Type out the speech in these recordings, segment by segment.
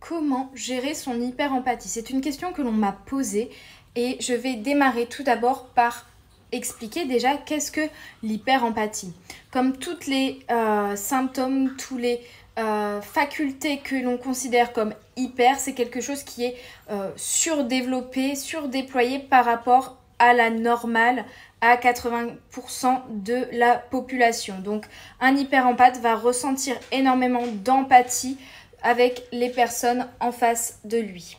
Comment gérer son hyper-empathie? C'est une question que l'on m'a posée et je vais démarrer tout d'abord par expliquer déjà qu'est-ce que l'hyper-empathie. Comme tous les symptômes, tous les facultés que l'on considère comme hyper, c'est quelque chose qui est surdéveloppé, surdéployé par rapport à la normale, à 80% de la population. Donc un hyper-empathe va ressentir énormément d'empathie avec les personnes en face de lui.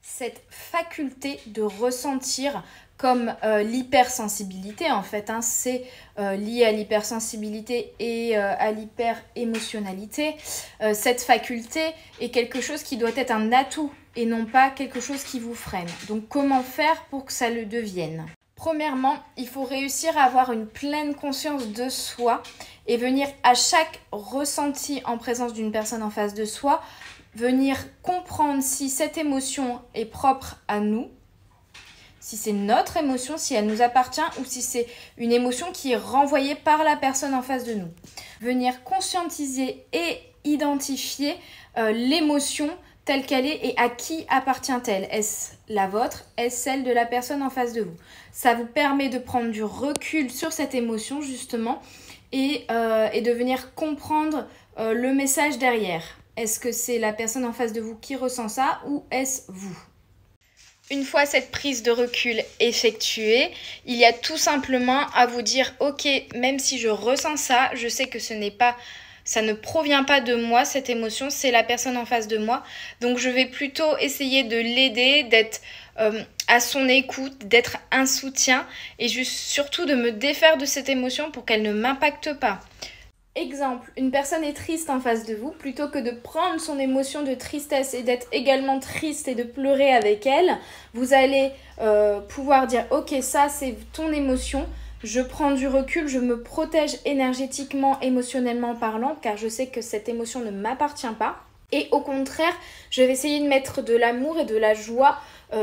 Cette faculté de ressentir comme l'hypersensibilité en fait, c'est lié à l'hypersensibilité et à l'hyperémotionnalité. Cette faculté est quelque chose qui doit être un atout et non pas quelque chose qui vous freine. Donc comment faire pour que ça le devienne? Premièrement, il faut réussir à avoir une pleine conscience de soi et venir à chaque ressenti en présence d'une personne en face de soi, venir comprendre si cette émotion est propre à nous, si c'est notre émotion, si elle nous appartient ou si c'est une émotion qui est renvoyée par la personne en face de nous. Venir conscientiser et identifier l'émotion telle qu'elle est et à qui appartient-elle. Est-ce la vôtre? Est-ce celle de la personne en face de vous? Ça vous permet de prendre du recul sur cette émotion justement et de venir comprendre le message derrière. Est-ce que c'est la personne en face de vous qui ressent ça ou est-ce vous? Une fois cette prise de recul effectuée, il y a tout simplement à vous dire « Ok, même si je ressens ça, je sais que ça ne provient pas de moi, cette émotion, c'est la personne en face de moi. Donc je vais plutôt essayer de l'aider, d'être à son écoute, d'être un soutien et surtout de me défaire de cette émotion pour qu'elle ne m'impacte pas. » Exemple, une personne est triste en face de vous, plutôt que de prendre son émotion de tristesse et d'être également triste et de pleurer avec elle, vous allez pouvoir dire « Ok, ça c'est ton émotion ». Je prends du recul, je me protège énergétiquement, émotionnellement parlant, car je sais que cette émotion ne m'appartient pas. Et au contraire, je vais essayer de mettre de l'amour et de la joie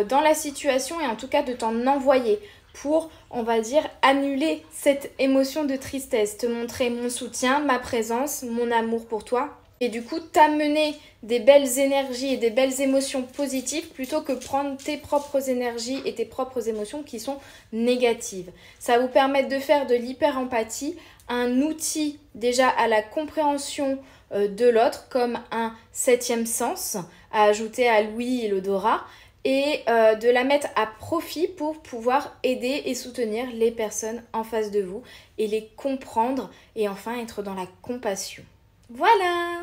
dans la situation et en tout cas de t'en envoyer pour, on va dire, annuler cette émotion de tristesse, te montrer mon soutien, ma présence, mon amour pour toi. Et du coup, t'amener des belles énergies et des belles émotions positives plutôt que prendre tes propres énergies et tes propres émotions qui sont négatives. Ça va vous permettre de faire de l'hyper-empathie un outil déjà à la compréhension de l'autre comme un 7e sens à ajouter à l'ouïe et l'odorat et de la mettre à profit pour pouvoir aider et soutenir les personnes en face de vous et les comprendre et enfin être dans la compassion. Voilà!